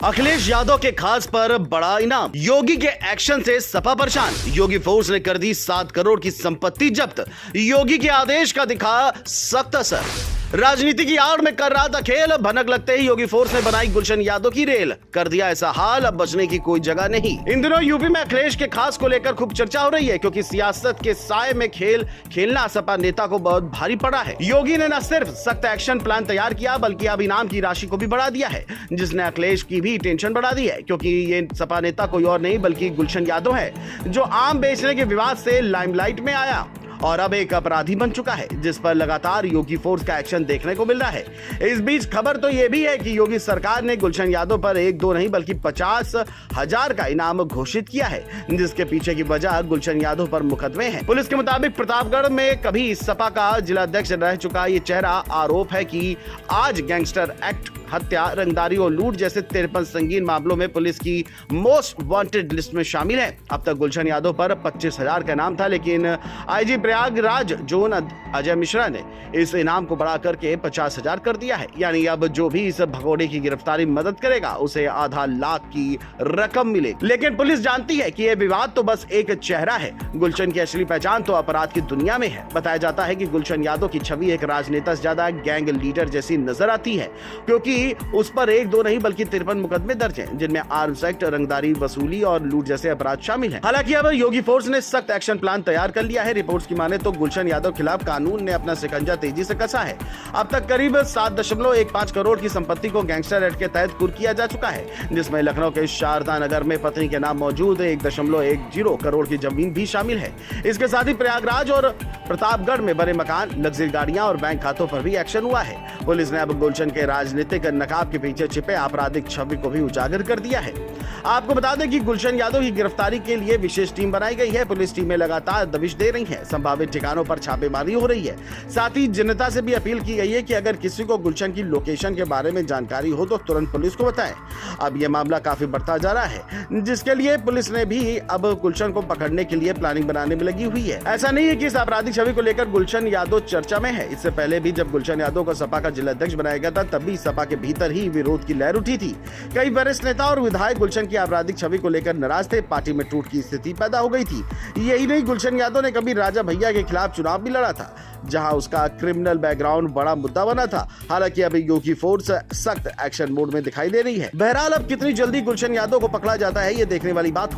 अखिलेश यादव के खास पर बड़ा इनाम। योगी के एक्शन से सपा परेशान। योगी फोर्स ने कर दी 7 करोड़ की संपत्ति जब्त। योगी के आदेश का दिखा सख्त असर। राजनीति की आड़ में कर रहा था खेल। भनक लगते ही योगी फोर्स ने बनाई गुलशन यादव की रेल। कर दिया ऐसा हाल, अब बचने की कोई जगह नहीं। इन दिनों यूपी में अखिलेश के खास को लेकर खूब चर्चा हो रही है, क्योंकि सियासत के साए में खेल खेलना सपा नेता को बहुत भारी पड़ा है। योगी ने न सिर्फ सख्त एक्शन प्लान तैयार किया, बल्कि अब इनाम की राशि को भी बढ़ा दिया है, जिसने अखिलेश की भी टेंशन बढ़ा दी है, क्योंकि ये सपा नेता कोई और नहीं बल्कि गुलशन यादव है, जो आम बेचने के विवाद से लाइमलाइट में आया और अब एक अपराधी बन चुका है, जिस पर लगातार योगी फोर्स का एक्शन देखने को मिल रहा है। इस बीच खबर तो यह भी है कि योगी सरकार ने गुलशन यादव पर 1-2 नहीं बल्कि 50,000 का इनाम घोषित किया है, जिसके पीछे की वजह गुलशन यादव पर मुकदमे हैं। पुलिस के मुताबिक प्रतापगढ़ में कभी सपा का जिलाध्यक्ष रह चुका ये चेहरा आरोप है कि आज गैंगस्टर एक्ट, हत्या, रंगदारी और लूट जैसे 53 संगीन मामलों में पुलिस की मोस्ट वांटेड लिस्ट में शामिल है। अब तक गुलशन यादव पर 25,000 का इनाम था, लेकिन आईजी प्रयागराज जोन अजय मिश्रा ने इस इनाम को बढ़ा करके 50,000 कर दिया है। यानी अब जो भी इस भगोड़े की गिरफ्तारी में मदद करेगा, उसे आधा लाख की रकम मिलेगी। लेकिन पुलिस जानती है कि यह विवाद तो बस एक चेहरा है। गुलशन की असली पहचान तो अपराध की दुनिया में है। बताया जाता है कि गुलशन यादव की छवि एक राजनेता से ज्यादा गैंग लीडर जैसी नजर आती है, क्योंकि उस पर 1-2 नहीं बल्कि 53 मुकदमे दर्ज हैं, जिनमें आर्म्स एक्ट, रंगदारी, वसूली और लूट जैसे अपराध शामिल हैं। हालांकि अब योगी फोर्स ने सख्त एक्शन प्लान तैयार कर लिया है। रिपोर्ट्स की माने तो गुलशन यादव खिलाफ कानून ने अपना शिकंजा तेजी से कसा है। अब तक करीब 7.15 करोड़ की संपत्ति को गैंगस्टर एक्ट के तहत कुर्क किया जा चुका है, जिसमें लखनऊ के शारदा नगर में पत्नी के नाम मौजूद 1.10 करोड़ की जमीन भी शामिल है। इसके साथ ही प्रयागराज और प्रतापगढ़ में बने मकान, लग्जरी गाड़ियां और बैंक खातों पर भी एक्शन हुआ है। पुलिस ने अब गुलशन के राजनीतिक नकाब के पीछे छिपे आपराधिक छवि को भी उजागर कर दिया है। आपको बता दें कि गुलशन यादव की गिरफ्तारी के लिए विशेष टीम बनाई गई है। पुलिस टीमें लगातार दबिश दे रही हैं, संभावित ठिकानों पर छापेमारी हो रही है। साथ ही जनता से भी अपील की गई है कि अगर किसी को गुलशन की लोकेशन के बारे में जानकारी हो तो तुरंत पुलिस को बताएं। अब यह मामला काफी बढ़ता जा रहा है, जिसके लिए पुलिस ने भी अब गुलशन को पकड़ने के लिए प्लानिंग बनाने में लगी हुई है। ऐसा नहीं है कि इस आपराधिक छवि को लेकर गुलशन यादव चर्चा में है। इससे पहले भी जब गुलशन यादव को सपा का जिलाध्यक्ष बनाया गया था, तब भी सपा के भीतर ही विरोध की लहर उठी थी। कई वरिष्ठ नेता और विधायक गुलशन की आपराधिक छवि को लेकर नाराज थे। पार्टी में टूट की स्थिति पैदा हो गई थी। यही नहीं, गुलशन यादव ने कभी राजा भैया के खिलाफ चुनाव भी लड़ा था, जहां उसका क्रिमिनल बैकग्राउंड बड़ा मुद्दा बना था। हालांकि अभी योगी फोर्स सख्त एक्शन मोड में दिखाई दे रही है। बहरहाल अब कितनी जल्दी गुलशन यादव को पकड़ा जाता है, ये देखने वाली बात होगी।